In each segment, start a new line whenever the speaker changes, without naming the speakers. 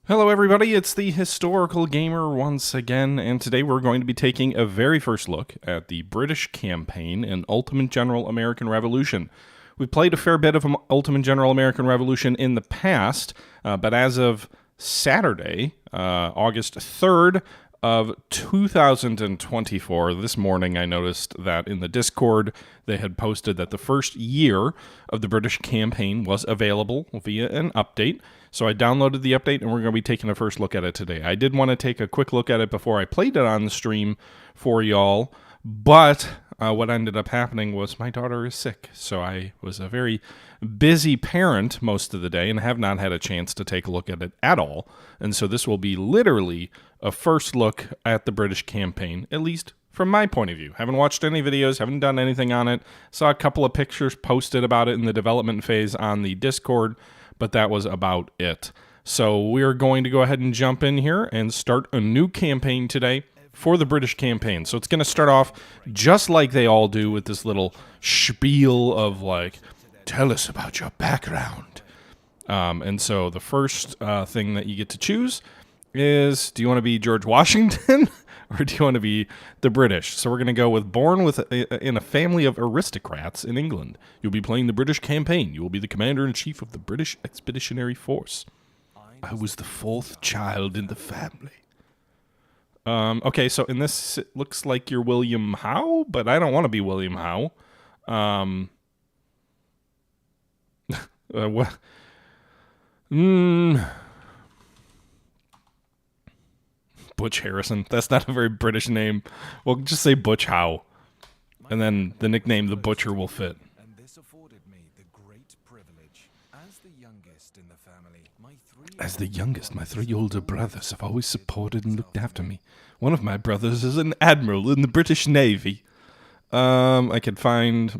Hello everybody, it's the Historical Gamer once again, and today we're going to be taking a very first look at the British campaign in Ultimate General American Revolution. We've played a fair bit of Ultimate General American Revolution in the past, but as of Saturday, August 3rd of 2024, this morning I noticed that in the Discord they had posted that the first year of the British campaign was available via an update. So I downloaded the update, and we're going to be taking a first look at it today. I did want to take a quick look at it before I played it on the stream for y'all, but what ended up happening was my daughter is sick. So I was a very busy parent most of the day and have not had a chance to take a look at it at all. And so this will be literally a first look at the British campaign, at least from my point of view. Haven't watched any videos, haven't done anything on it. Saw a couple of pictures posted about it in the development phase on the Discord, but that was about it. So we're going to go ahead and jump in here and start a new campaign today for the British campaign. So it's going to start off just like they all do with this little spiel of like, tell us about your background. And so the first thing that you get to choose is, do you want to be George Washington or do you want to be the British? So we're going to go with born in a family of aristocrats in England. You'll be playing the British campaign. You will be the commander-in-chief of the British Expeditionary Force. I was the fourth child in the family. Okay, so in this, it looks like you're William Howe, but I don't want to be William Howe. What? Butch Harrison. That's not a very British name. We'll just say Butch Howe. And then the nickname The Butcher will fit.
And this afforded me the great privilege. As the youngest in the family,
my three older brothers have always supported and looked after me. One of my brothers is an admiral in the British Navy. I could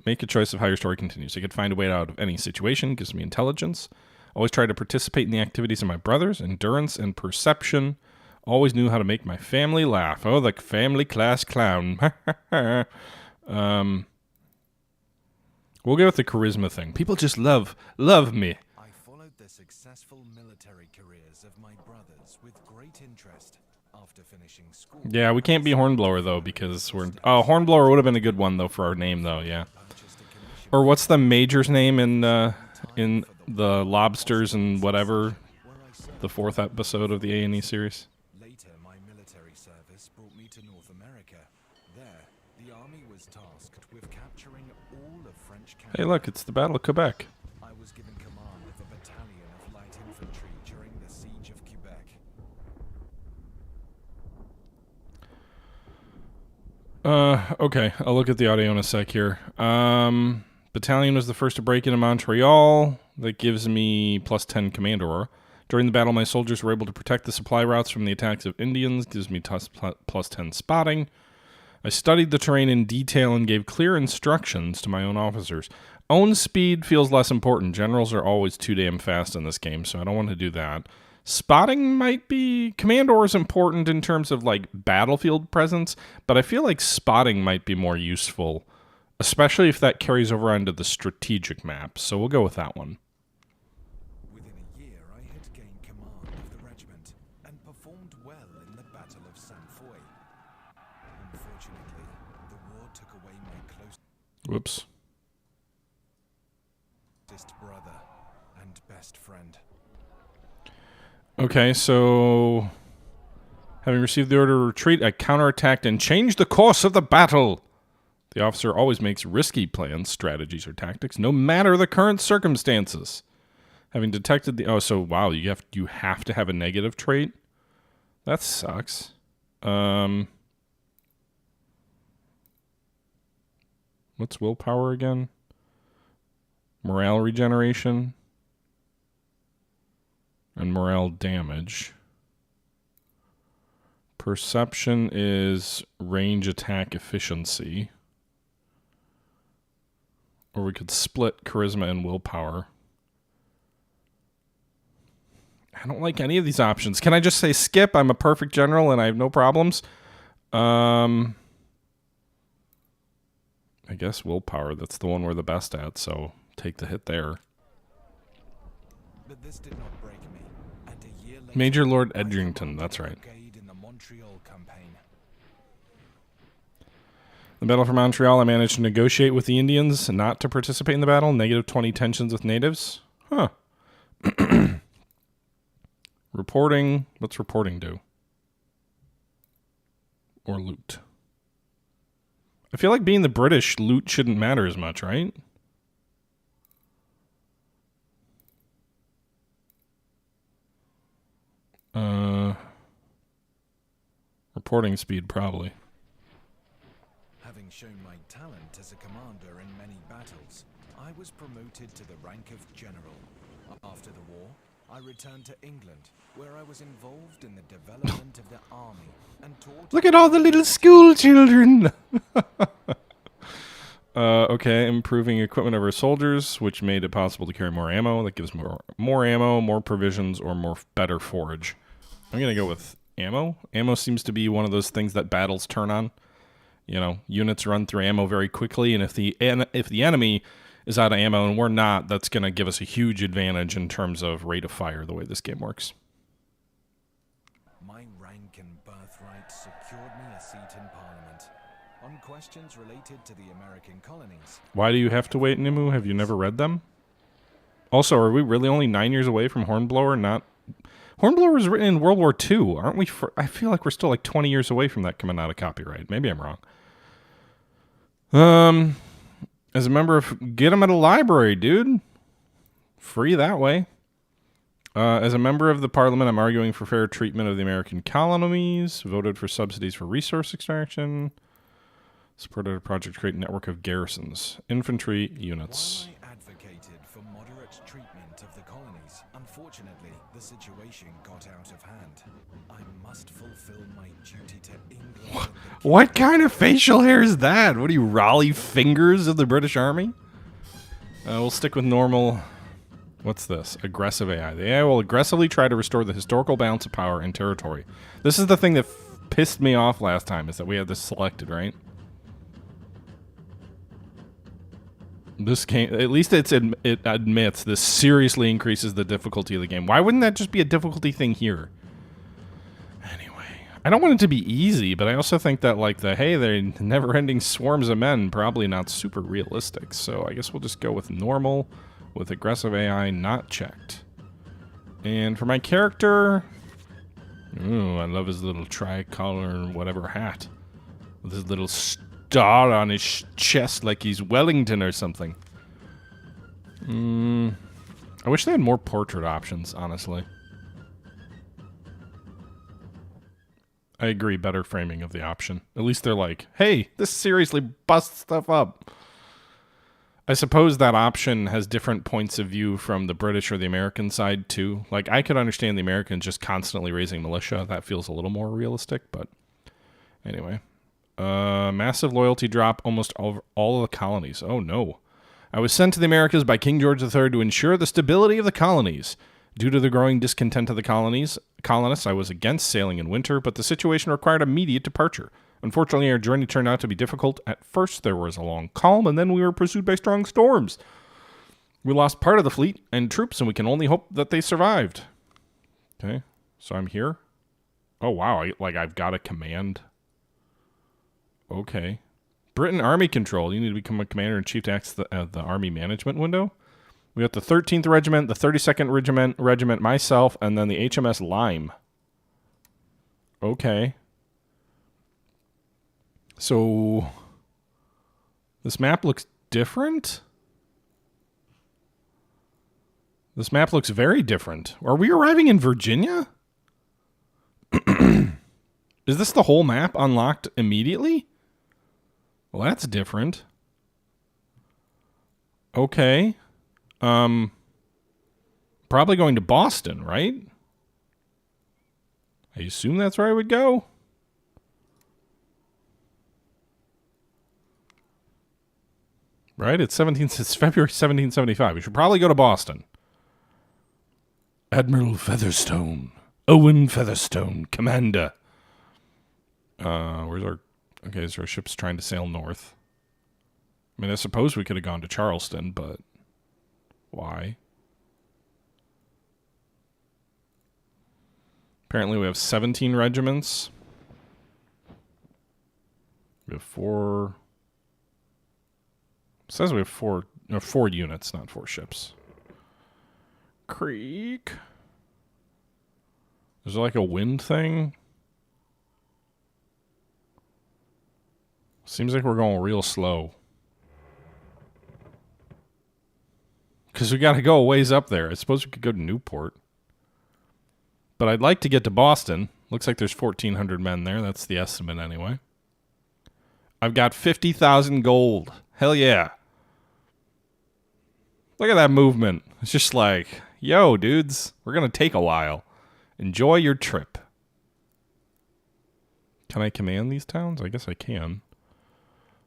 make a choice of how your story continues. I could find a way out of any situation, gives me intelligence. Always try to participate in the activities of my brothers, endurance and perception. Always knew how to make my family laugh. Oh, the family class clown. We'll go with the charisma thing. People just love me.
I followed the successful military careers of my brothers with great interest after finishing school.
Yeah, we can't be Hornblower, though, because we're... Oh, Hornblower would have been a good one, though, for our name, though, yeah. Or what's the major's name in the Lobsters and whatever, the 4th episode of the A&E series?
Later, my military service brought me to North America. There, the army was tasked with capturing all of French Canada.
Hey, look, it's the Battle of Quebec.
I was given command of a battalion of light infantry during the siege of Quebec.
Okay, I'll look at the audio in a sec here. Battalion was the first to break into Montreal. That gives me plus 10 command aura. During the battle, my soldiers were able to protect the supply routes from the attacks of Indians. Gives me plus 10 spotting. I studied the terrain in detail and gave clear instructions to my own officers. Own speed feels less important. Generals are always too damn fast in this game, so I don't want to do that. Spotting might be... Command aura is important in terms of, like, battlefield presence, but I feel like spotting might be more useful, especially if that carries over onto the strategic map, so we'll go with that one.
Within a year, I had gained command of the regiment and performed well in the Battle of Sanfoy. Unfortunately, the war took away my
Whoops.
closest brother and best friend.
Okay, so... Having received the order to retreat, I counterattacked and changed the course of the battle. The officer always makes risky plans, strategies, or tactics, no matter the current circumstances. Having detected the... Oh, so, wow, you have to have a negative trait? That sucks. What's willpower again? Morale regeneration. And morale damage. Perception is range attack efficiency. Or we could split charisma and willpower. I don't like any of these options. Can I just say skip? I'm a perfect general and I have no problems. I guess willpower. That's the one we're the best at, so take the hit there.
But this did not break me, and a year later
Major Lord Edrington, that's right.
Brigade in the Montreal campaign.
The Battle for Montreal, I managed to negotiate with the Indians not to participate in the battle. -20 tensions with natives. Huh. Reporting. What's reporting do? Or loot. I feel like being the British, loot shouldn't matter as much, right? Reporting speed, probably.
Having shown my talent as a commander in many battles, I was promoted to the rank of general. After the war, I returned to England, where I was involved in the development of the army and taught...
Look at all the little school children! Okay, improving equipment of our soldiers, which made it possible to carry more ammo. That gives more ammo, more provisions, or better forage. I'm going to go with ammo. Ammo seems to be one of those things that battles turn on. You know, units run through ammo very quickly, and if the enemy is out of ammo and we're not, that's going to give us a huge advantage in terms of rate of fire, the way this game works.
My rank and birthright secured me a seat in Parliament. On questions related to the American colonies...
Why do you have to wait, Nimue? Have you never read them? Also, are we really only 9 years away from Hornblower? Hornblower was written in World War II, aren't we? I feel like we're still like 20 years away from that coming out of copyright. Maybe I'm wrong. As a member of... Get them at a library, dude. Free that way. As a member of the Parliament, I'm arguing for fair treatment of the American colonies. Voted for subsidies for resource extraction. Supported a project to create a network of garrisons. Infantry units.
While I advocated for moderate treatment of the colonies, unfortunately, the situation got out of hand. I must fulfill my duty to England.
What kind of facial hair is that? What are you, Raleigh Fingers of the British Army? We'll stick with normal. What's this? Aggressive AI. The AI will aggressively try to restore the historical balance of power and territory. This is the thing that pissed me off last time, is that we had this selected, right? This game, at least it admits this seriously increases the difficulty of the game. Why wouldn't that just be a difficulty thing here? Anyway, I don't want it to be easy, but I also think that, like, they're never-ending swarms of men, probably not super realistic. So I guess we'll just go with normal, with aggressive AI not checked. And for my character, ooh, I love his little tricolor whatever hat with his little star on his chest like he's Wellington or something. I wish they had more portrait options, honestly. I agree, better framing of the option. At least they're like, hey, this seriously busts stuff up. I suppose that option has different points of view from the British or the American side, too. Like, I could understand the Americans just constantly raising militia. That feels a little more realistic, but anyway. Massive loyalty drop almost all of the colonies. Oh, no. I was sent to the Americas by King George III to ensure the stability of the colonies. Due to the growing discontent of the colonists, I was against sailing in winter, but the situation required immediate departure. Unfortunately, our journey turned out to be difficult. At first, there was a long calm, and then we were pursued by strong storms. We lost part of the fleet and troops, and we can only hope that they survived. Okay, so I'm here. Oh, wow, I've got a command. Okay. Britain Army Control. You need to become a commander-in-chief to access the Army Management window. We got the 13th Regiment, the 32nd Regiment, myself, and then the HMS Lyme. Okay. So, this map looks different? This map looks very different. Are we arriving in Virginia? Is this the whole map unlocked immediately? Well, that's different. Okay. Probably going to Boston, right? I assume that's where I would go. Right? It's February 1775. We should probably go to Boston. Admiral Featherstone. Owen Featherstone, Commander. Where's our... Okay, so our ship's trying to sail north. I mean, I suppose we could have gone to Charleston, but... Why? Apparently we have 17 regiments. We have 4... It says we have 4 units, not 4 ships. Creek. Is there like a wind thing? Seems like we're going real slow. Because we got to go a ways up there. I suppose we could go to Newport. But I'd like to get to Boston. Looks like there's 1,400 men there. That's the estimate anyway. I've got 50,000 gold. Hell yeah. Look at that movement. It's just like, yo, dudes, we're going to take a while. Enjoy your trip. Can I command these towns? I guess I can.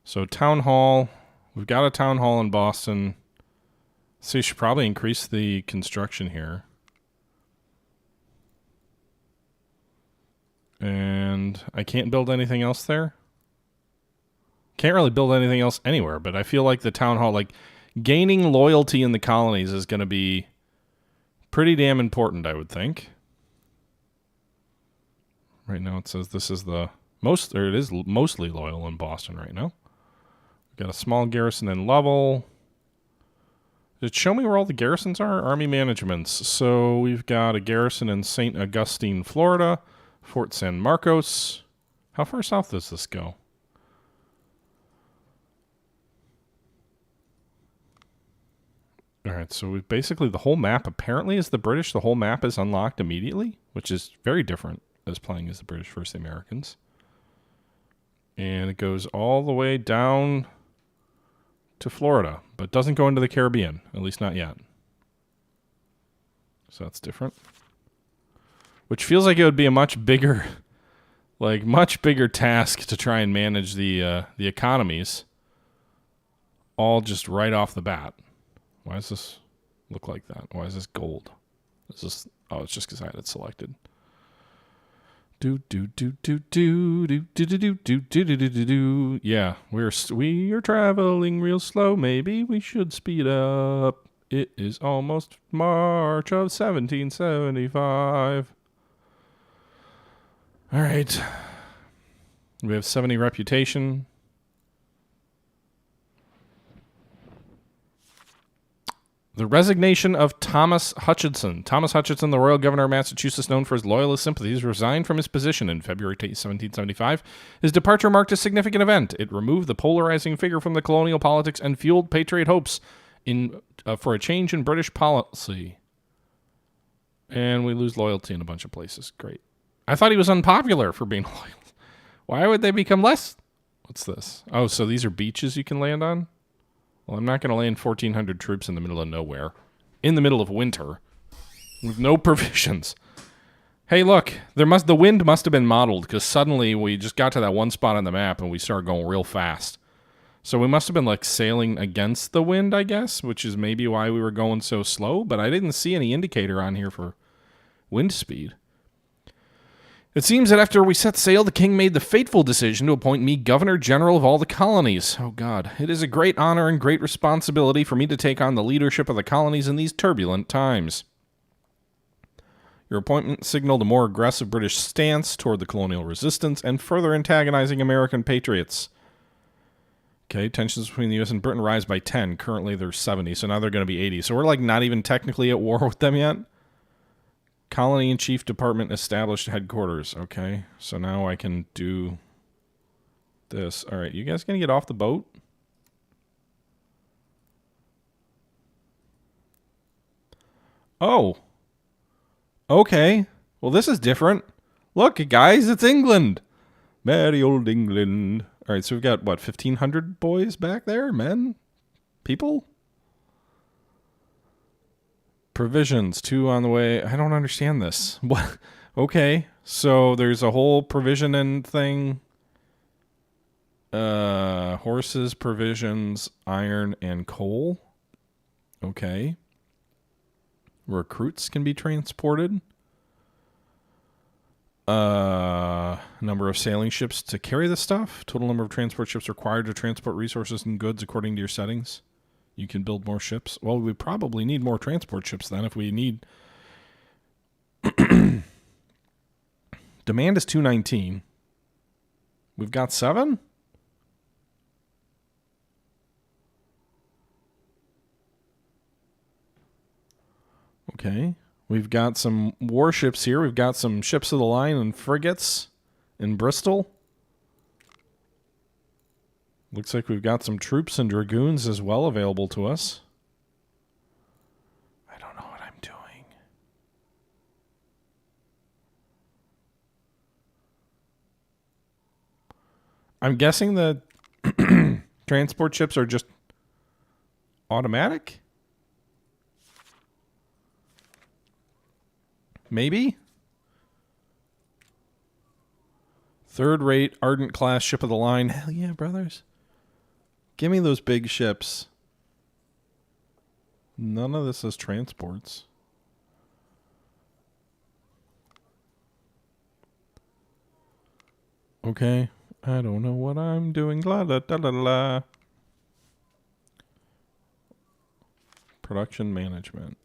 So town hall. We've got a town hall in Boston. So you should probably increase the construction here. And I can't build anything else there. Can't really build anything else anywhere, but I feel like the town hall, like gaining loyalty in the colonies is going to be pretty damn important, I would think. Right now it says this is the most, or it is mostly loyal in Boston right now. We've got a small garrison in Lovell. Did it show me where all the garrisons are? Army managements. So we've got a garrison in St. Augustine, Florida. Fort San Marcos. How far south does this go? Alright, so we've basically the whole map apparently is the British. The whole map is unlocked immediately, which is very different as playing as the British versus the Americans. And it goes all the way down to Florida, but doesn't go into the Caribbean, at least not yet. So that's different. Which feels like it would be a much bigger, much bigger task to try and manage the economies, all just right off the bat. Why does this look like that? Why is this gold? Is this? Oh, it's just because I had it selected. Yeah, we are traveling real slow. Maybe we should speed up. It is almost March of 1775. All right. We have 70 reputation. The resignation of Thomas Hutchinson. Thomas Hutchinson, the Royal Governor of Massachusetts, known for his loyalist sympathies, resigned from his position in February 1775. His departure marked a significant event. It removed the polarizing figure from the colonial politics and fueled patriot hopes for a change in British policy. And we lose loyalty in a bunch of places. Great. I thought he was unpopular for being loyal. Why would they become less? What's this? Oh, so these are beaches you can land on? Well, I'm not going to land 1,400 troops in the middle of nowhere. In the middle of winter. With no provisions. Hey, look. The wind must have been modeled, because suddenly we just got to that one spot on the map and we started going real fast. So we must have been, sailing against the wind, I guess, which is maybe why we were going so slow, but I didn't see any indicator on here for wind speed. It seems that after we set sail, the king made the fateful decision to appoint me Governor General of all the colonies. Oh, God. It is a great honor and great responsibility for me to take on the leadership of the colonies in these turbulent times. Your appointment signaled a more aggressive British stance toward the colonial resistance and further antagonizing American patriots. Okay, tensions between the U.S. and Britain rise by 10. Currently, there's 70, so now they're going to be 80. So we're, not even technically at war with them yet? Colony and Chief Department established headquarters. Okay, so now I can do this. All right, you guys going to get off the boat? Oh. Okay. Well, this is different. Look, guys, it's England. Merry old England. All right, so we've got, 1,500 boys back there? Men? People? Provisions, 2 on the way. I don't understand this. What? Okay, so there's a whole provision and thing. Horses, provisions, iron, and coal. Okay. Recruits can be transported. Number of sailing ships to carry the stuff. Total number of transport ships required to transport resources and goods according to your settings. You can build more ships. Well, we probably need more transport ships then if we need... Demand is 219. We've got 7? Okay. We've got some warships here. We've got some ships of the line and frigates in Bristol. Looks like we've got some troops and dragoons as well available to us. I don't know what I'm doing. I'm guessing the transport ships are just automatic? Maybe? Third-rate Ardent class ship of the line. Hell yeah, brothers. Give me those big ships. None of this is transports. Okay. I don't know what I'm doing. La la la la la. Production management.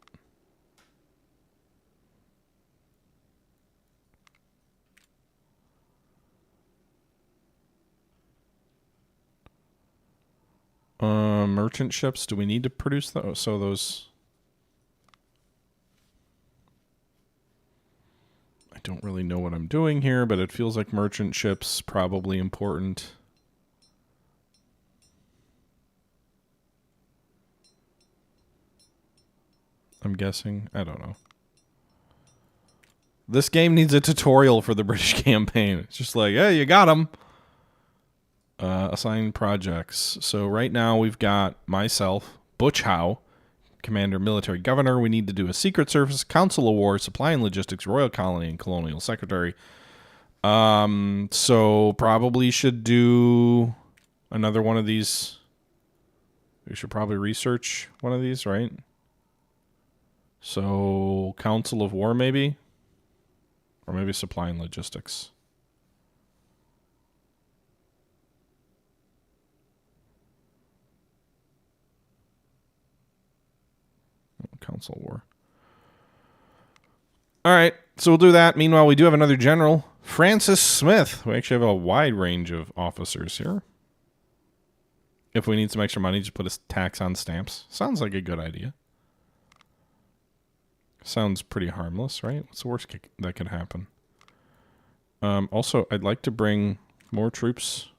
Merchant ships. Do we need to produce those? So those. I don't really know what I'm doing here, but it feels like merchant ships probably important. I'm guessing. I don't know. This game needs a tutorial for the British campaign. It's just like, hey, you got them. Assign projects. So right now we've got myself, Butch Howe, Commander Military Governor. We need to do a Secret Service, Council of War, Supply and Logistics, Royal Colony, and Colonial Secretary. So probably should do another one of these. We should probably research one of these, right? So Council of War maybe? Or maybe Supply and Logistics. Council of War. All right, so we'll do that. Meanwhile, we do have another general, Francis Smith. We actually have a wide range of officers here. If we need some extra money, just put a tax on stamps. Sounds like a good idea. Sounds pretty harmless, right? What's the worst that could happen? Also, I'd like to bring more troops.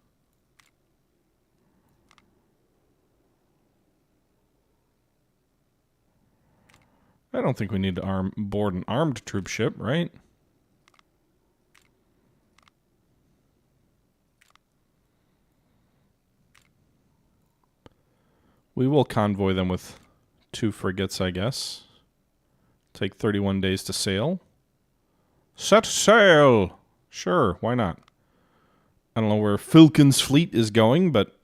I don't think we need to board an armed troop ship, right? We will convoy them with 2 frigates, I guess. Take 31 days to sail. Set sail! Sure, why not? I don't know where Filkin's fleet is going, but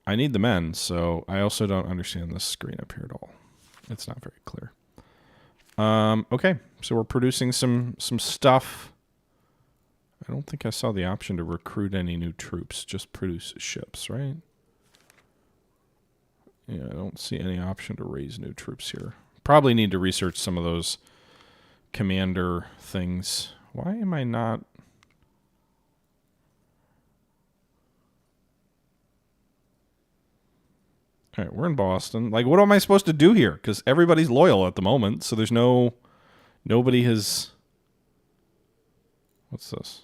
I need the men, so I also don't understand this screen up here at all. It's not very clear. Okay, so we're producing some stuff. I don't think I saw the option to recruit any new troops. Just produce ships, right? Yeah, I don't see any option to raise new troops here. Probably need to research some of those commander things. Why am I not... All right, we're in Boston. Like, what am I supposed to do here? Because everybody's loyal at the moment, so there's nobody has... What's this?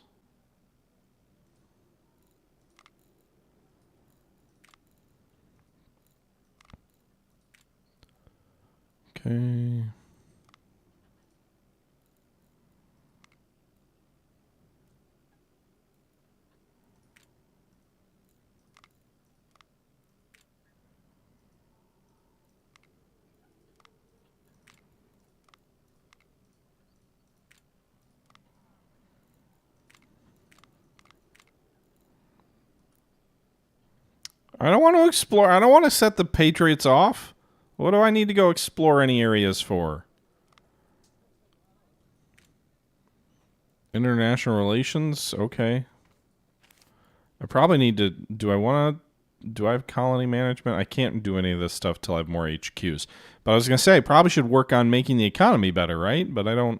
Okay. I don't want to explore. I don't want to set the Patriots off. What do I need to go explore any areas for? International relations? Okay. I probably need to... Do I have colony management? I can't do any of this stuff till I have more HQs. But I was going to say, I probably should work on making the economy better, right? But I don't...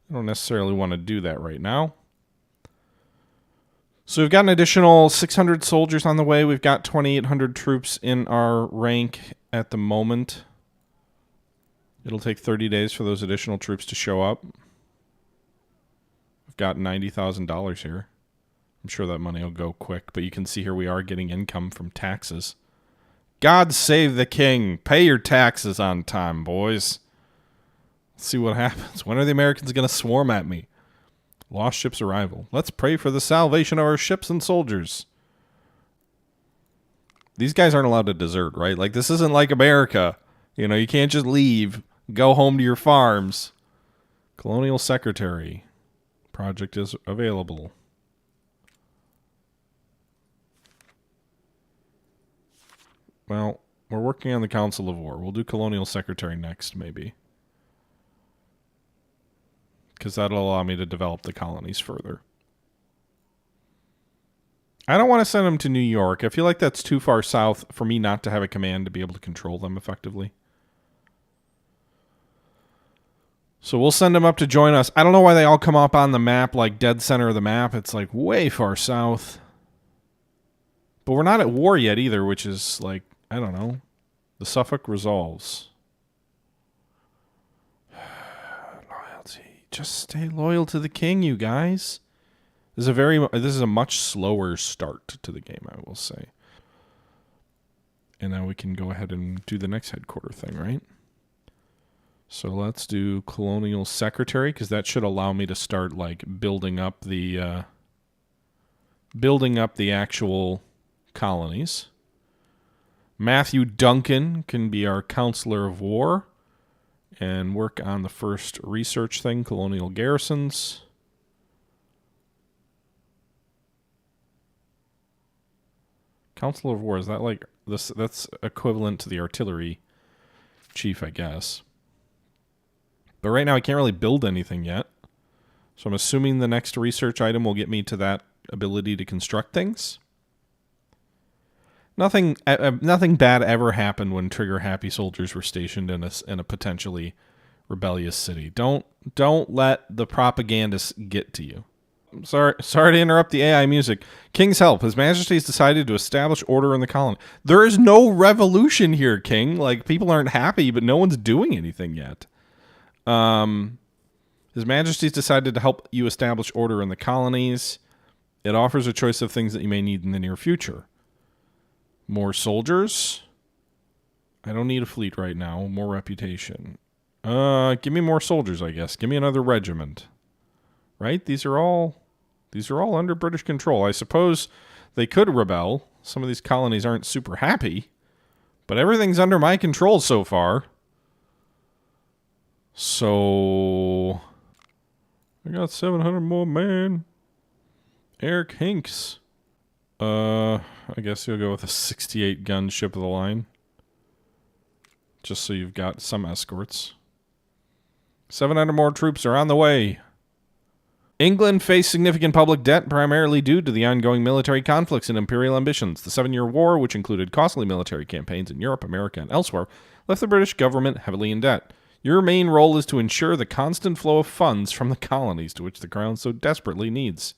I don't necessarily want to do that right now. So we've got an additional 600 soldiers on the way. We've got 2,800 troops in our rank at the moment. It'll take 30 days for those additional troops to show up. We've got $90,000 here. I'm sure that money will go quick, but you can see here we are getting income from taxes. God save the king. Pay your taxes on time, boys. Let's see what happens. When are the Americans going to swarm at me? Lost ships arrival. Let's pray for the salvation of our ships and soldiers. These guys aren't allowed to desert, right? Like, this isn't like America. You know, you can't just leave, go home to your farms. Colonial Secretary. Project is available. Well, we're working on the Council of War. We'll do Colonial Secretary next, maybe. Because that'll allow me to develop the colonies further. I don't want to send them to New York. I feel like that's too far south for me not to have a command to be able to control them effectively. So we'll send them up to join us. I don't know why they all come up on the map, like dead center of the map. It's like way far south. But we're not at war yet either, which is like, I don't know. The Suffolk resolves. Loyalty. Just stay loyal to the king, you guys. This is a much slower start to the game, I will say. And now we can go ahead and do the next headquarter thing, right? So let's do Colonial Secretary, because that should allow me to start like building up the actual colonies. Matthew Duncan can be our Counselor of War and work on the first research thing, colonial garrisons. Counselor of War, is that like this? That's equivalent to the artillery chief, I guess. But right now I can't really build anything yet. So I'm assuming the next research item will get me to that ability to construct things. Nothing bad ever happened when trigger-happy soldiers were stationed in a potentially rebellious city. Don't let the propagandists get to you. Sorry to interrupt the AI music. King's help. His Majesty has decided to establish order in the colony. There is no revolution here, King. Like, people aren't happy, but no one's doing anything yet. His Majesty's decided to help you establish order in the colonies. It offers a choice of things that you may need in the near future. More soldiers. I don't need a fleet right now. More reputation. Give me more soldiers, I guess. Give me another regiment. Right? These are all under British control. I suppose they could rebel. Some of these colonies aren't super happy, but everything's under my control so far. So I got 700 more men. Eric Hinks. I guess you'll go with a 68 gun ship of the line. Just so you've got some escorts. 700 more troops are on the way. England faced significant public debt primarily due to the ongoing military conflicts and imperial ambitions. The 7-year war, which included costly military campaigns in Europe, America, and elsewhere, left the British government heavily in debt. Your main role is to ensure the constant flow of funds from the colonies to which the crown so desperately needs.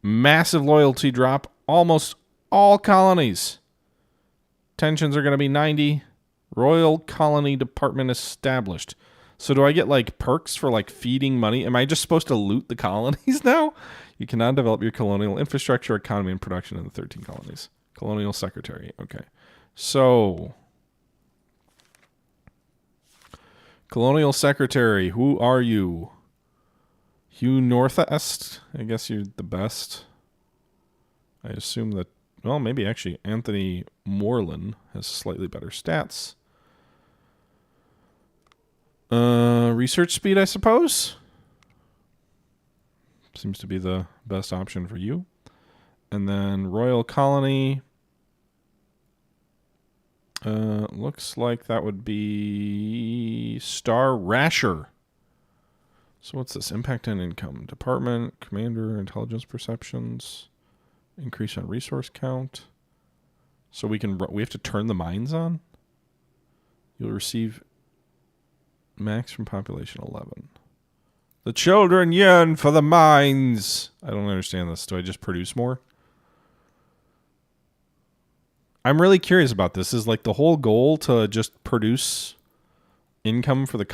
Massive loyalty drop. Almost all colonies. Tensions are going to be 90. Royal Colony Department established. So do I get like perks for like feeding money? Am I just supposed to loot the colonies now? You cannot develop your colonial infrastructure, economy, and production in the 13 colonies. Colonial Secretary. Okay. So Colonial Secretary, who are you? Hugh Northest? I guess you're the best. I assume that, well, maybe actually Anthony Moreland has slightly better stats. Research speed, I suppose. Seems to be the best option for you. And then Royal Colony. Looks like that would be Star Rasher. So what's this? Impact on income. Department, commander, intelligence perceptions. Increase on resource count. So we have to turn the mines on? You'll receive max from population 11. The children yearn for the mines. I don't understand this. Do I just produce more? I'm really curious about this. Is like the whole goal to just produce income for the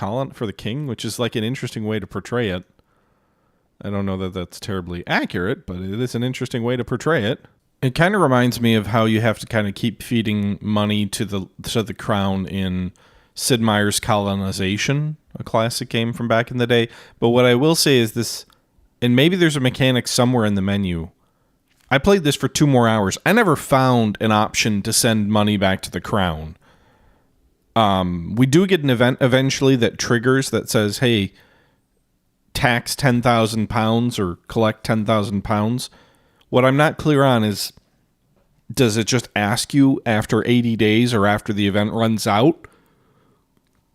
king, which is like an interesting way to portray it. I don't know that that's terribly accurate, but it is an interesting way to portray it. It kind of reminds me of how you have to kind of keep feeding money to the crown in Sid Meier's Colonization, a classic game from back in the day. But what I will say is this, and maybe there's a mechanic somewhere in the menu. I played this for 2 more hours. I never found an option to send money back to the crown. We do get an event eventually that triggers that says, hey, tax £10,000 or collect £10,000. What I'm not clear on is, does it just ask you after 80 days or after the event runs out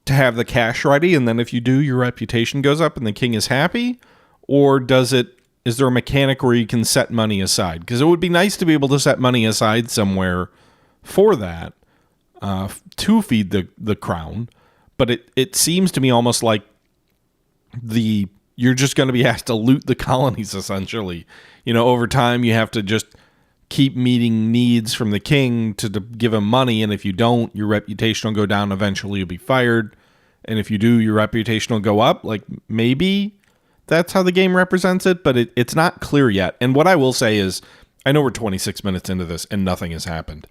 to have the cash ready, and then if you do, your reputation goes up and the king is happy? Or is there a mechanic where you can set money aside? Because it would be nice to be able to set money aside somewhere for that, to feed the crown. But it seems to me almost like you're just going to be asked to loot the colonies, essentially. Over time, you have to just keep meeting needs from the king to give him money, and if you don't, your reputation will go down. Eventually, you'll be fired, and if you do, your reputation will go up. Like, maybe that's how the game represents it, but it's not clear yet. And what I will say is, I know we're 26 minutes into this, and nothing has happened.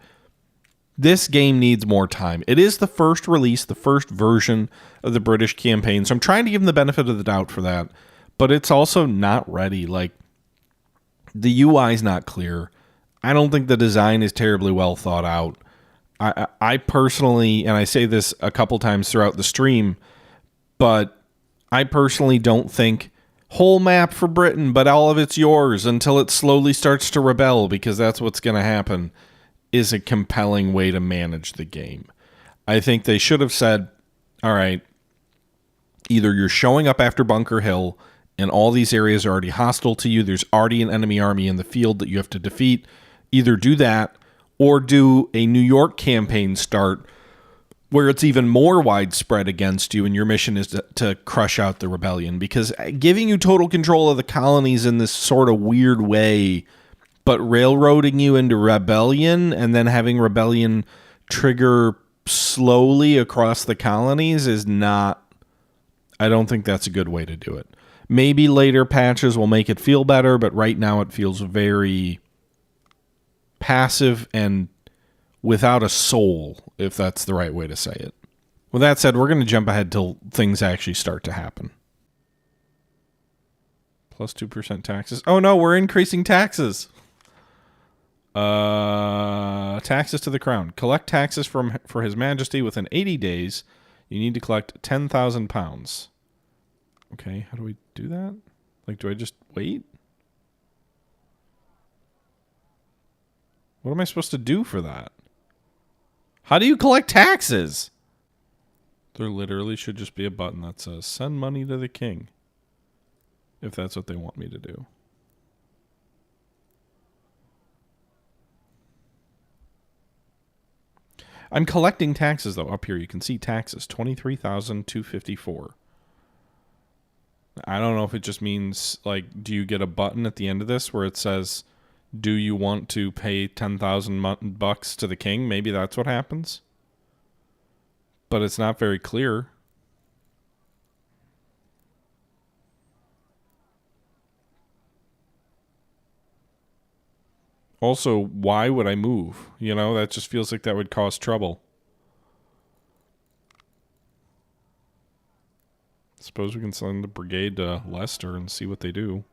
This game needs more time. It is the first release, the first version of the British campaign, so I'm trying to give them the benefit of the doubt for that, but it's also not ready. Like, the UI is not clear. I don't think the design is terribly well thought out. I personally, and I say this a couple times throughout the stream, but I personally don't think whole map for Britain, but all of it's yours until it slowly starts to rebel, because that's what's going to happen, is a compelling way to manage the game. I think they should have said, all right, either you're showing up after Bunker Hill and all these areas are already hostile to you, there's already an enemy army in the field that you have to defeat. Either do that or do a New York campaign start where it's even more widespread against you and your mission is to crush out the rebellion. Because giving you total control of the colonies in this sort of weird way, but railroading you into rebellion and then having rebellion trigger slowly across the colonies is not... I don't think that's a good way to do it. Maybe later patches will make it feel better, but right now it feels very passive and without a soul, if that's the right way to say it. With that said, we're going to jump ahead till things actually start to happen. Plus 2% taxes. Oh no, we're increasing taxes. Taxes to the crown. Collect taxes for His Majesty within 80 days. You need to collect £10,000. Okay, how do we do that? Like, do I just wait? What am I supposed to do for that? How do you collect taxes? There literally should just be a button that says send money to the king, if that's what they want me to do. I'm collecting taxes, though. Up here, you can see taxes, $23,254. I don't know if it just means, like, do you get a button at the end of this where it says, do you want to pay $10,000 to the king? Maybe that's what happens. But it's not very clear. Also, why would I move? You know, that just feels like that would cause trouble. Suppose we can send the brigade to Leicester and see what they do.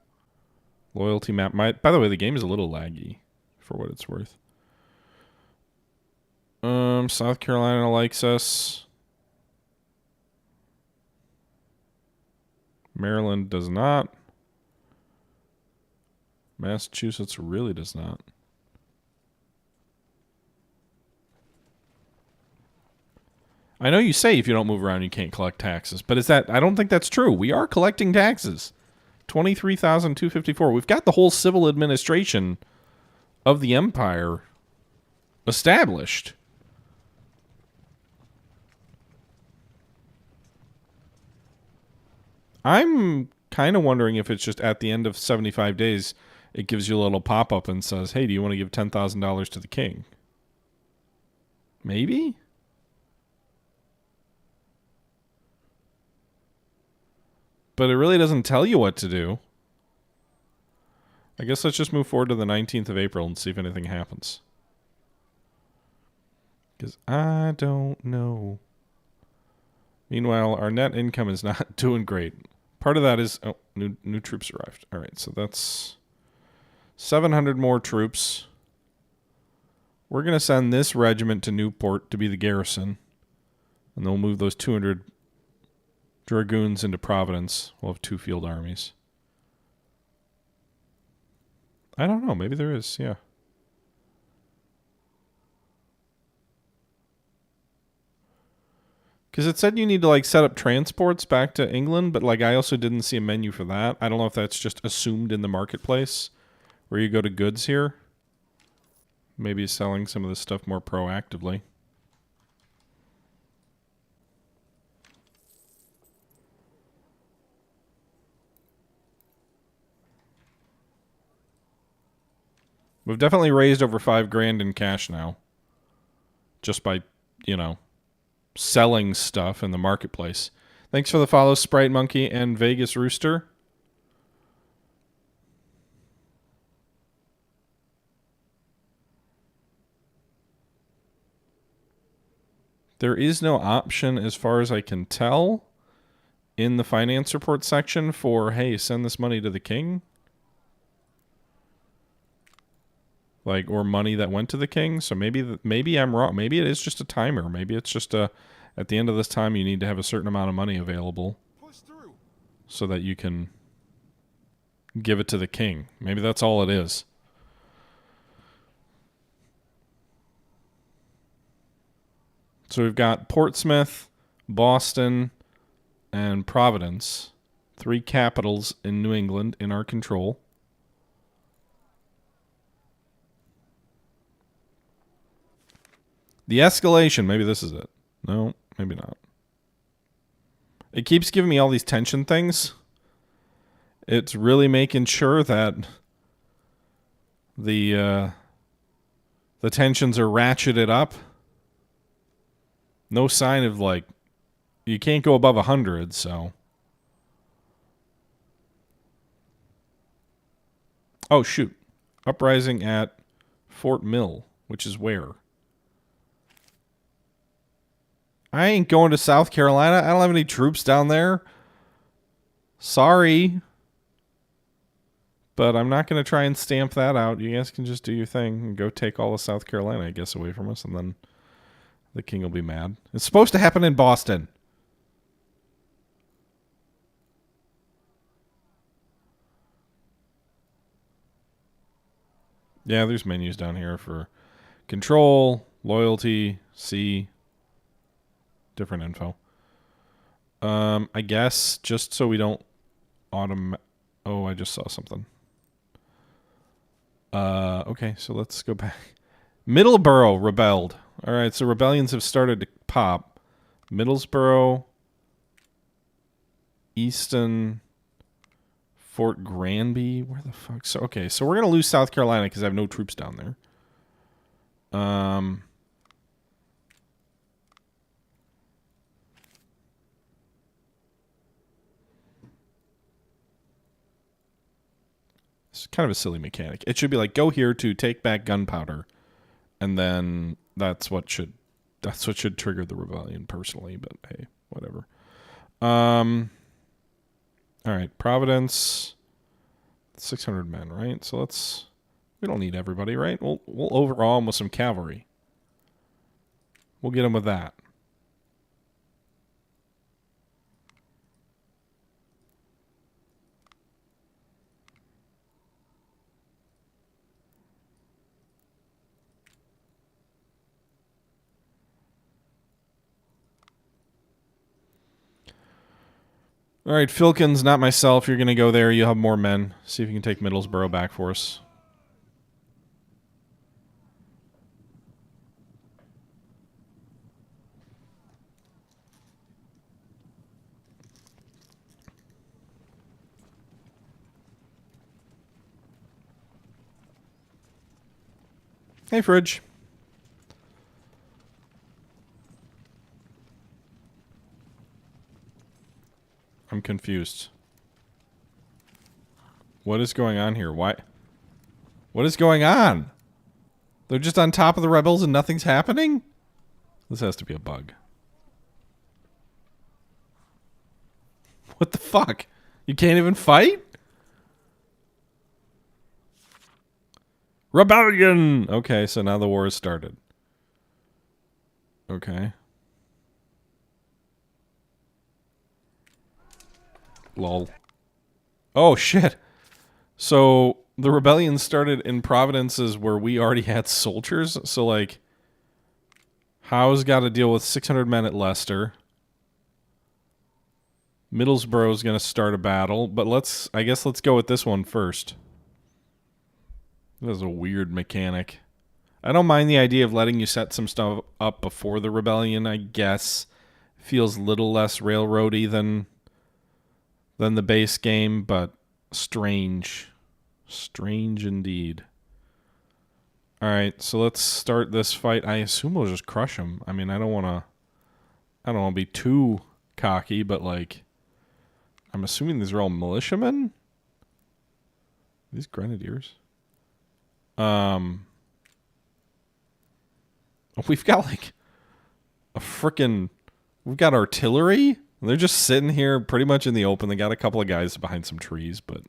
Loyalty map. By the way, the game is a little laggy, for what it's worth. South Carolina likes us. Maryland does not. Massachusetts really does not. I know you say if you don't move around you can't collect taxes, but I don't think that's true. We are collecting taxes. $23,254. We've got the whole civil administration of the empire established. I'm kind of wondering if it's just at the end of 75 days, it gives you a little pop-up and says, hey, do you want to give $10,000 to the king? Maybe? But it really doesn't tell you what to do. I guess let's just move forward to the 19th of April and see if anything happens. Because I don't know. Meanwhile, our net income is not doing great. Part of that is... Oh, new troops arrived. All right, so that's 700 more troops. We're going to send this regiment to Newport to be the garrison. And then we'll move those 200 dragoons into Providence. We'll have 2 field armies. I don't know. Maybe there is, yeah. Because it said you need to, like, set up transports back to England, but, like, I also didn't see a menu for that. I don't know if that's just assumed in the marketplace where you go to goods here. Maybe selling some of this stuff more proactively. We've definitely raised over $5,000 in cash now. Just by, you know, selling stuff in the marketplace. Thanks for the follow, Sprite Monkey and Vegas Rooster. There is no option, as far as I can tell, in the finance report section for, hey, send this money to the king. Like, or money that went to the king. So maybe I'm wrong. Maybe it is just a timer. Maybe it's just a, at the end of this time, you need to have a certain amount of money available so that you can give it to the king. Maybe that's all it is. So we've got Portsmouth, Boston, and Providence. 3 capitals in New England in our control. The escalation, maybe this is it. No, maybe not. It keeps giving me all these tension things. It's really making sure that the tensions are ratcheted up. No sign of, like, you can't go above 100, so. Oh, shoot. Uprising at Fort Mill, which is where? I ain't going to South Carolina. I don't have any troops down there. Sorry. But I'm not going to try and stamp that out. You guys can just do your thing and go take all of South Carolina, I guess, away from us, and then the king will be mad. It's supposed to happen in Boston. Yeah, there's menus down here for control, loyalty, C, different info. I guess just so we don't Oh, I just saw something. Okay, so let's go back. Middleborough rebelled. All right, so rebellions have started to pop. Middlesboro, Easton, Fort Granby. Where the fuck? So okay, so we're gonna lose South Carolina because I have no troops down there. It's kind of a silly mechanic. It should be like, go here to take back gunpowder, and then that's what should trigger the rebellion personally, but hey, whatever. All right, Providence, 600 men, right? So we don't need everybody, right? We'll overall them with some cavalry. We'll get them with that. All right, Filkins, not myself. You're going to go there. You'll have more men. See if you can take Middlesbrough back for us. Hey, Fridge. I'm confused. What is going on here? Why? What is going on? They're just on top of the rebels and nothing's happening? This has to be a bug. What the fuck? You can't even fight? Rebellion! Okay, so now the war has started. Okay. Lol. Oh, shit. So, the rebellion started in provinces where we already had soldiers. So, like, Howe's got to deal with 600 men at Leicester. Middlesbrough's going to start a battle. But I guess let's go with this one first. This is a weird mechanic. I don't mind the idea of letting you set some stuff up before the rebellion, I guess. Feels a little less railroady than the base game, but strange. Strange indeed. Alright, so let's start this fight. I assume we'll just crush them. I mean, I don't want to be too cocky, but like, I'm assuming these are all militiamen? These grenadiers? We've got like we've got artillery. They're just sitting here pretty much in the open. They got a couple of guys behind some trees, but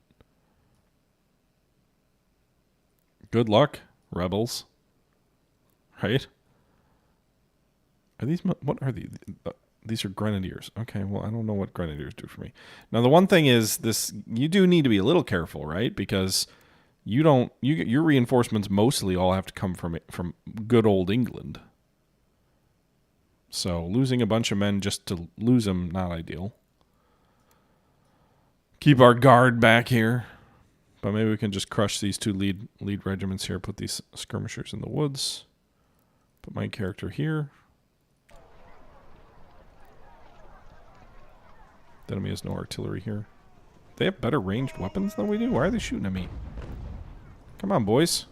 good luck, rebels. Right? Are these, what are these? These are grenadiers. Okay, well, I don't know what grenadiers do for me. Now, the one thing is this, you do need to be a little careful, right? Because your reinforcements mostly all have to come from good old England. So losing a bunch of men just to lose them, not ideal. Keep our guard back here. But maybe we can just crush these two lead regiments here. Put these skirmishers in the woods. Put my character here. The enemy has no artillery here. They have better ranged weapons than we do? Why are they shooting at me? Come on, boys.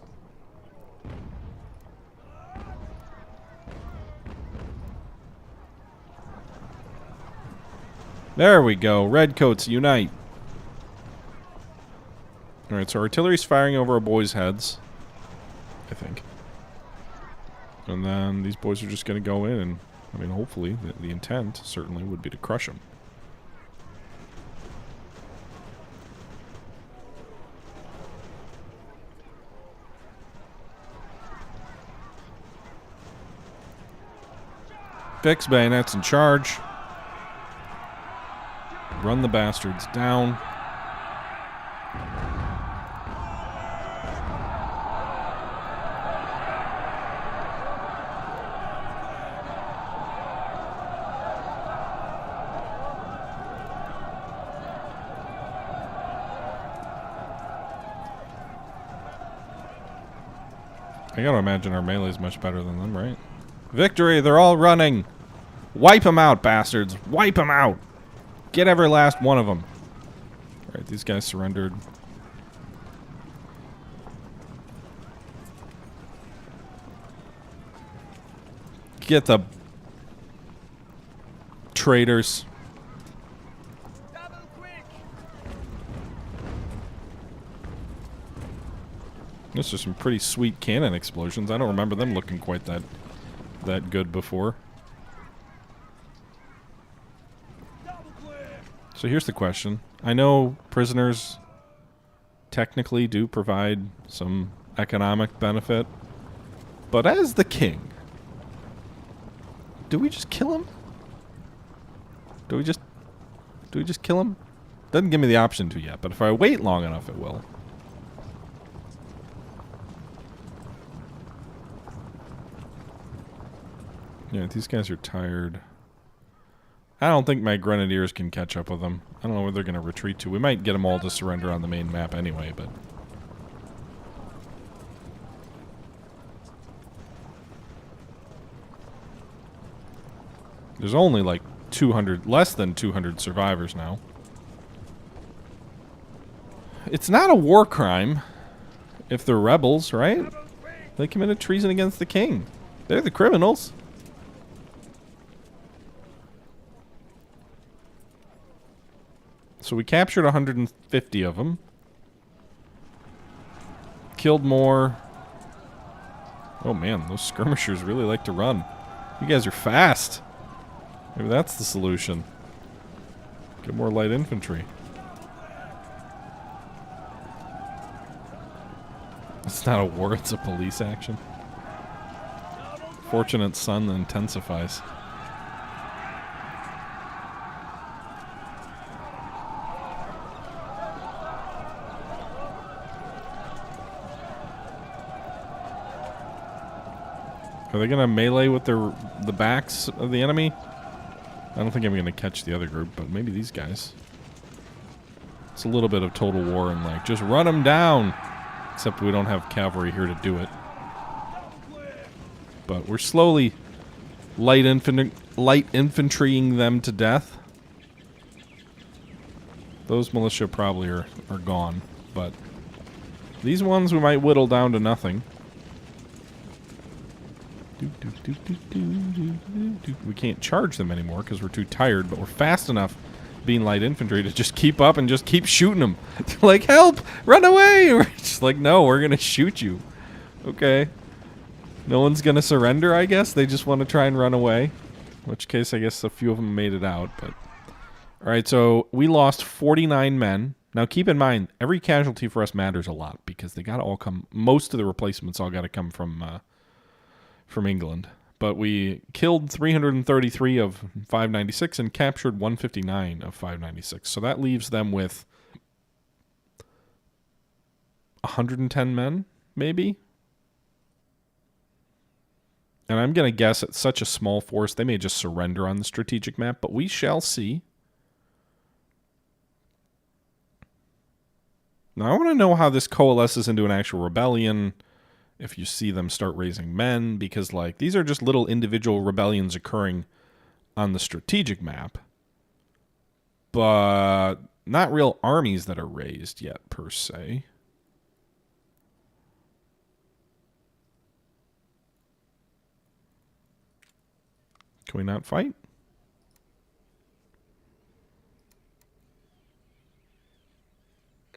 There we go. Redcoats, unite. Alright, so artillery's firing over our boys' heads. I think. And then these boys are just going to go in and, I mean, hopefully, the intent certainly would be to crush them. Fix bayonets in charge. Run the bastards down. I gotta imagine our melee is much better than them, right? Victory! They're all running! Wipe them out, bastards! Wipe them out! Get every last one of them. Alright, these guys surrendered. Get the traitors. Those are some pretty sweet cannon explosions. I don't remember them looking quite that good before. So here's the question. I know prisoners technically do provide some economic benefit, but as the king, do we just kill him? Do we just kill him? Doesn't give me the option to yet, but if I wait long enough, it will. Yeah, these guys are tired. I don't think my grenadiers can catch up with them. I don't know where they're going to retreat to. We might get them all to surrender on the main map anyway, but... There's only like 200, less than 200 survivors now. It's not a war crime if they're rebels, right? They committed treason against the king. They're the criminals. So we captured 150 of them. Killed more. Oh man, those skirmishers really like to run. You guys are fast. Maybe that's the solution. Get more light infantry. It's not a war, it's a police action. Fortunate sun intensifies. Are they gonna melee with the backs of the enemy? I don't think I'm gonna catch the other group, but maybe these guys. It's a little bit of total war and like just run them down. Except we don't have cavalry here to do it. But we're slowly light infantrying them to death. Those militia probably are gone, but these ones we might whittle down to nothing. We can't charge them anymore because we're too tired, but we're fast enough being light infantry to just keep up and just keep shooting them. Like, help! Run away! We're just like, no, we're gonna shoot you. Okay. No one's gonna surrender, I guess. They just want to try and run away. In which case, I guess a few of them made it out, but... Alright, so we lost 49 men. Now, keep in mind, every casualty for us matters a lot because they gotta all come... Most of the replacements all gotta come from England. But we killed 333 of 596 and captured 159 of 596. So that leaves them with 110 men, maybe? And I'm going to guess at such a small force, they may just surrender on the strategic map, but we shall see. Now, I want to know how this coalesces into an actual rebellion. If you see them start raising men, because like these are just little individual rebellions occurring on the strategic map, but not real armies that are raised yet per se. Can we not fight?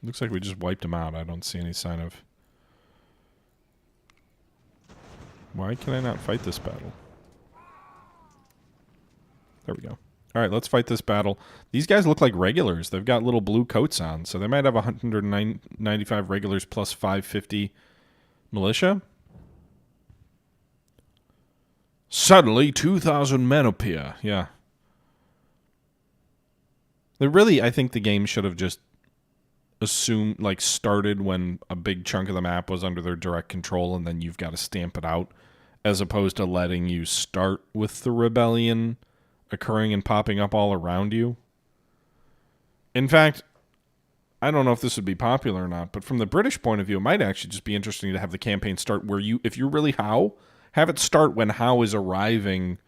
Looks like we just wiped them out. I don't see any sign of... Why can I not fight this battle? There we go. All right, let's fight this battle. These guys look like regulars. They've got little blue coats on, so they might have 195 regulars plus 550 militia. Suddenly, 2,000 men appear. Yeah. They really, I think the game should have just assumed, like, started when a big chunk of the map was under their direct control, and then you've got to stamp it out, as opposed to letting you start with the rebellion occurring and popping up all around you. In fact, I don't know if this would be popular or not, but from the British point of view, it might actually just be interesting to have the campaign start where you, if you're really Howe, have it start when Howe is arriving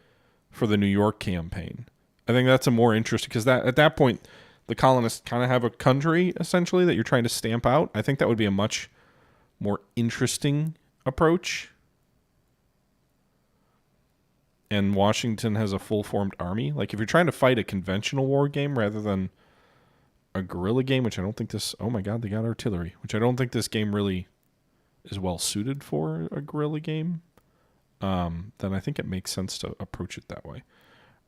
for the New York campaign. I think that's a more interesting, because that at that point, the colonists kind of have a country, essentially, that you're trying to stamp out. I think that would be a much more interesting approach. And Washington has a full-formed army. Like, if you're trying to fight a conventional war game rather than a guerrilla game, which I don't think this... Oh my god, they got artillery. Which I don't think this game really is well-suited for a guerrilla game. Then I think it makes sense to approach it that way.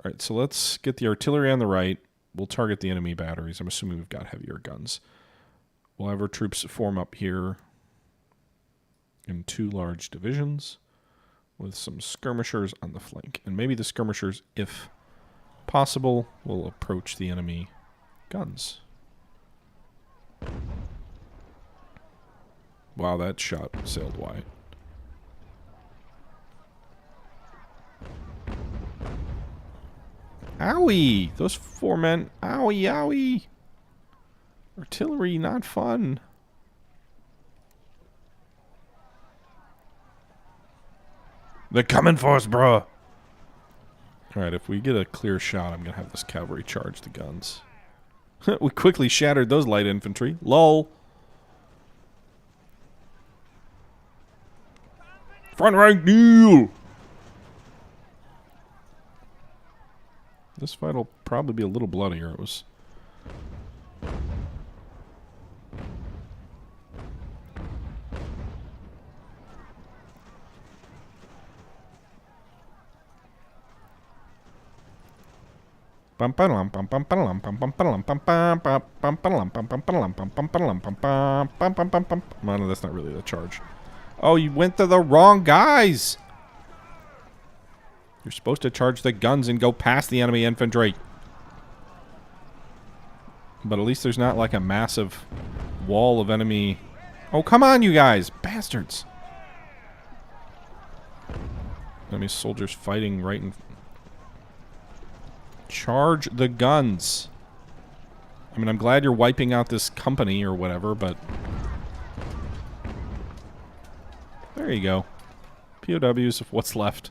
All right, so let's get the artillery on the right. We'll target the enemy batteries. I'm assuming we've got heavier guns. We'll have our troops form up here in 2 large divisions with some skirmishers on the flank. And maybe the skirmishers, if possible, will approach the enemy guns. Wow, that shot sailed wide. Owie! Those 4 men. Owie, owie! Artillery, not fun. They're coming for us, bro. Alright, if we get a clear shot, I'm going to have this cavalry charge the guns. We quickly shattered those light infantry. Lol. Front rank kneel! This fight will probably be a little bloodier. It was... No, that's not really the charge. Oh, you went to the wrong guys! You're supposed to charge the guns and go past the enemy infantry. But at least there's not like a massive wall of enemy... Oh, come on, you guys! Bastards! Enemy soldiers fighting right in... Charge the guns. I mean, I'm glad you're wiping out this company or whatever, but... There you go. POWs of what's left.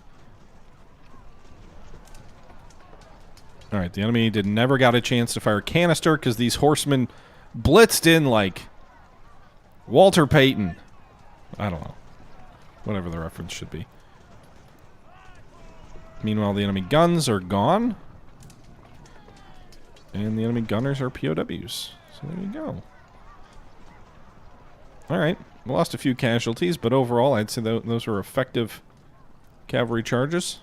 Alright, the enemy never got a chance to fire a canister because these horsemen blitzed in like Walter Payton. I don't know. Whatever the reference should be. Meanwhile, the enemy guns are gone. And the enemy gunners are POWs. So there you go. Alright. We lost a few casualties, but overall, I'd say those were effective cavalry charges.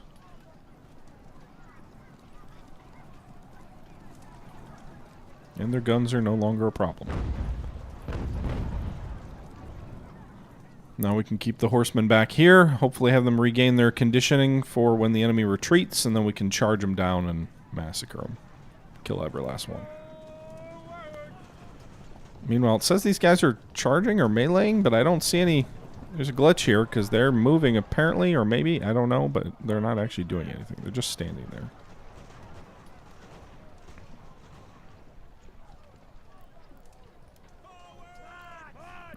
And their guns are no longer a problem. Now we can keep the horsemen back here. Hopefully have them regain their conditioning for when the enemy retreats, and then we can charge them down and massacre them. Kill every last one. Meanwhile, it says these guys are charging or meleeing, but I don't see any... There's a glitch here, because they're moving apparently, or maybe, I don't know, but they're not actually doing anything. They're just standing there.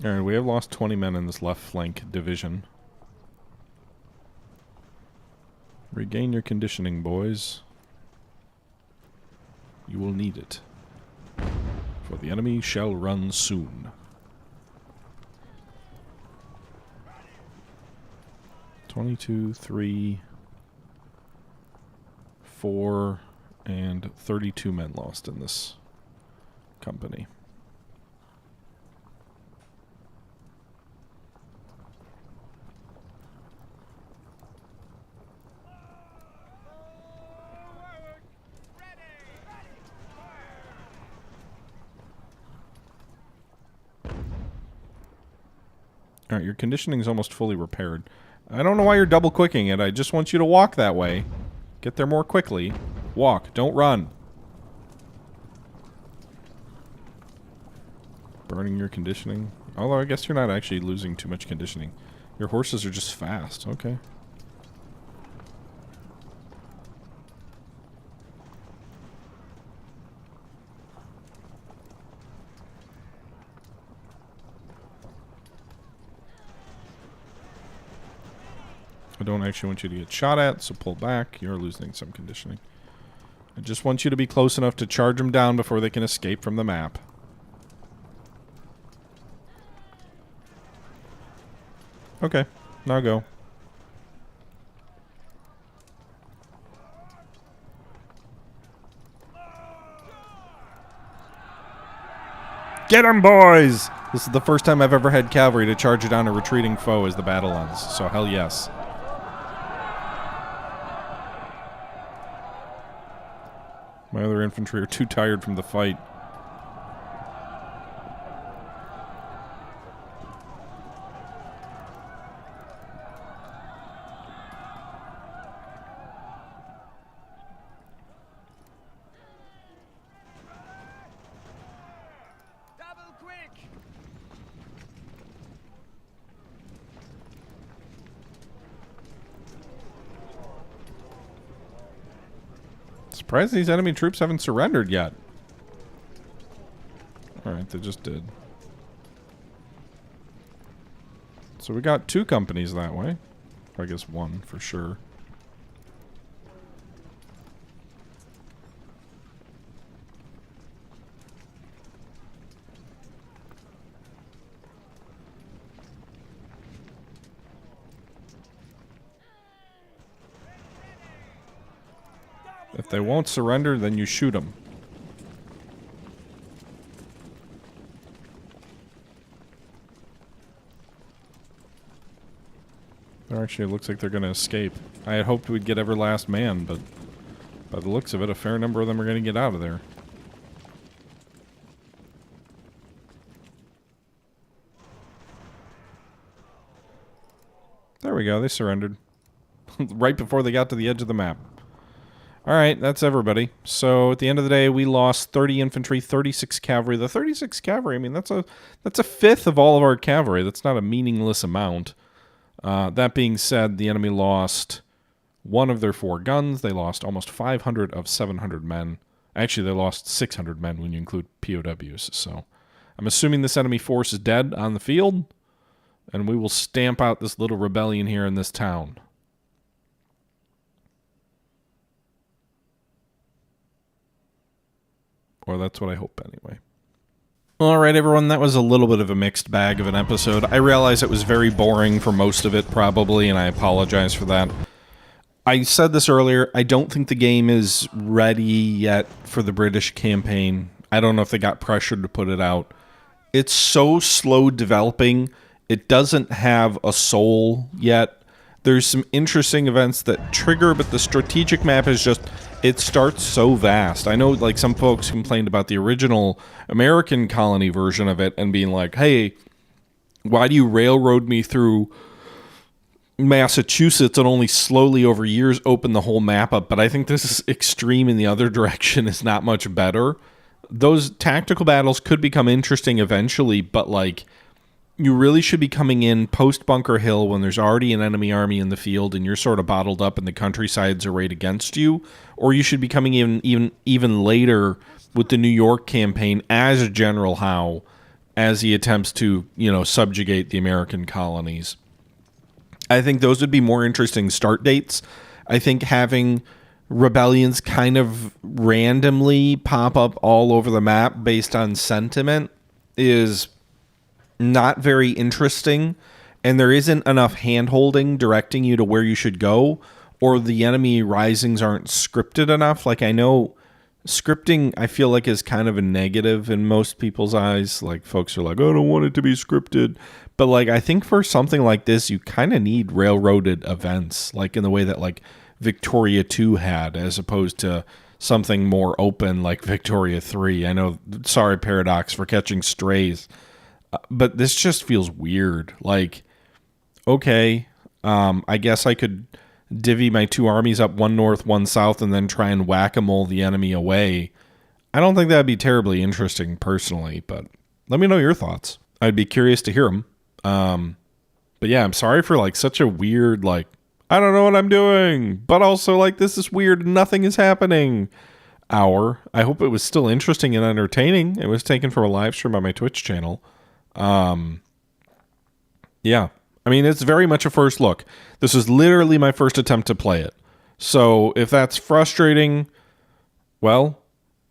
Alright, we have lost 20 men in this left flank division. Regain your conditioning, boys. You will need it. For the enemy shall run soon. 22, 3, 4, and 32 men lost in this company. Alright, your conditioning is almost fully repaired. I don't know why you're double clicking it. I just want you to walk that way. Get there more quickly. Walk. Don't run. Burning your conditioning. Although I guess you're not actually losing too much conditioning. Your horses are just fast. Okay. I don't actually want you to get shot at, so pull back. You're losing some conditioning. I just want you to be close enough to charge them down before they can escape from the map. Okay, now go. Get 'em, boys! This is the first time I've ever had cavalry to charge down a retreating foe as the battle ends, so hell yes. My other infantry are too tired from the fight.
Double quick!
Surprised these enemy troops haven't surrendered yet. Alright, they just did. So we got 2 companies that way. I guess 1 for sure. they won't surrender, then you shoot them. Actually, it looks like they're going to escape. I had hoped we'd get every last man, but by the looks of it, a fair number of them are going to get out of there. There we go, they surrendered. Right before they got to the edge of the map. Alright, that's everybody. So, at the end of the day, we lost 30 infantry, 36 cavalry. The 36 cavalry, I mean, that's a fifth of all of our cavalry. That's not a meaningless amount. That being said, the enemy lost one of their 4 guns. They lost almost 500 of 700 men. Actually, they lost 600 men when you include POWs. So, I'm assuming this enemy force is dead on the field. And we will stamp out this little rebellion here in this town. Or that's what I hope anyway. Alright everyone, that was a little bit of a mixed bag of an episode. I realize it was very boring for most of it probably, and I apologize for that. I said this earlier, I don't think the game is ready yet for the British campaign. I don't know if they got pressured to put it out. It's so slow developing. It doesn't have a soul yet. There's some interesting events that trigger, but the strategic map is just, it starts so vast. I know like some folks complained about the original American colony version of it and being like, hey, why do you railroad me through Massachusetts and only slowly over years open the whole map up? But I think this is extreme in the other direction is not much better. Those tactical battles could become interesting eventually, but like, you really should be coming in post Bunker Hill when there's already an enemy army in the field and you're sort of bottled up and the countryside's arrayed against you, or you should be coming in even later with the New York campaign as General Howe as he attempts to, you know, subjugate the American colonies. I think those would be more interesting start dates. I think having rebellions kind of randomly pop up all over the map based on sentiment is not very interesting, and there isn't enough hand-holding directing you to where you should go, or the enemy risings aren't scripted enough. Like, I know scripting, I feel like, is kind of a negative in most people's eyes. Like, folks are like, I don't want it to be scripted. But, like, I think for something like this, you kind of need railroaded events, like in the way that, like, Victoria 2 had, as opposed to something more open like Victoria 3. I know, sorry, Paradox, for catching strays. But this just feels weird. Like, okay, I guess I could divvy my 2 armies up, 1 north, 1 south, and then try and whack-a-mole the enemy away. I don't think that'd be terribly interesting, personally, but let me know your thoughts. I'd be curious to hear them. But yeah, I'm sorry for, like, such a weird, like, I don't know what I'm doing, but also, like, this is weird and nothing is happening hour. I hope it was still interesting and entertaining. It was taken from a live stream on my Twitch channel. Yeah, I mean, it's very much a first look. This is literally my first attempt to play it. So if that's frustrating, well,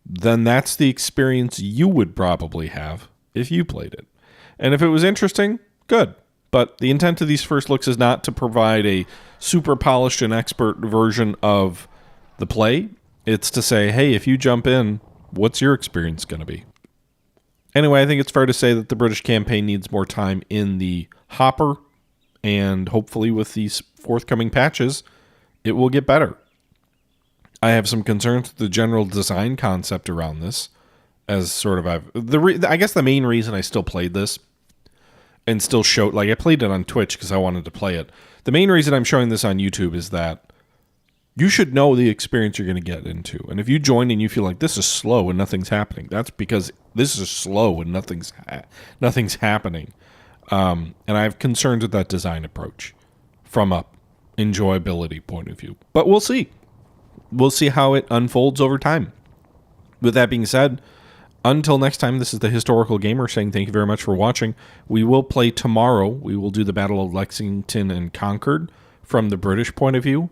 then that's the experience you would probably have if you played it. And if it was interesting, good. But the intent of these first looks is not to provide a super polished and expert version of the play. It's to say, hey, if you jump in, what's your experience going to be? Anyway, I think it's fair to say that the British campaign needs more time in the hopper, and hopefully with these forthcoming patches, it will get better. I have some concerns with the general design concept around this, as sort of I guess the main reason I still played this and still showed, like, I played it on Twitch because I wanted to play it. The main reason I'm showing this on YouTube is that you should know the experience you're going to get into. And if you join and you feel like this is slow and nothing's happening, that's because this is slow and nothing's happening. And I have concerns with that design approach from a enjoyability point of view. But we'll see. We'll see how it unfolds over time. With that being said, until next time, this is the Historical Gamer saying thank you very much for watching. We will play tomorrow. We will do the Battle of Lexington and Concord from the British point of view.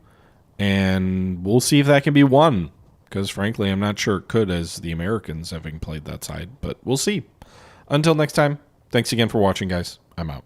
And we'll see if that can be won. Because frankly, I'm not sure it could as the Americans having played that side. But we'll see. Until next time, thanks again for watching, guys. I'm out.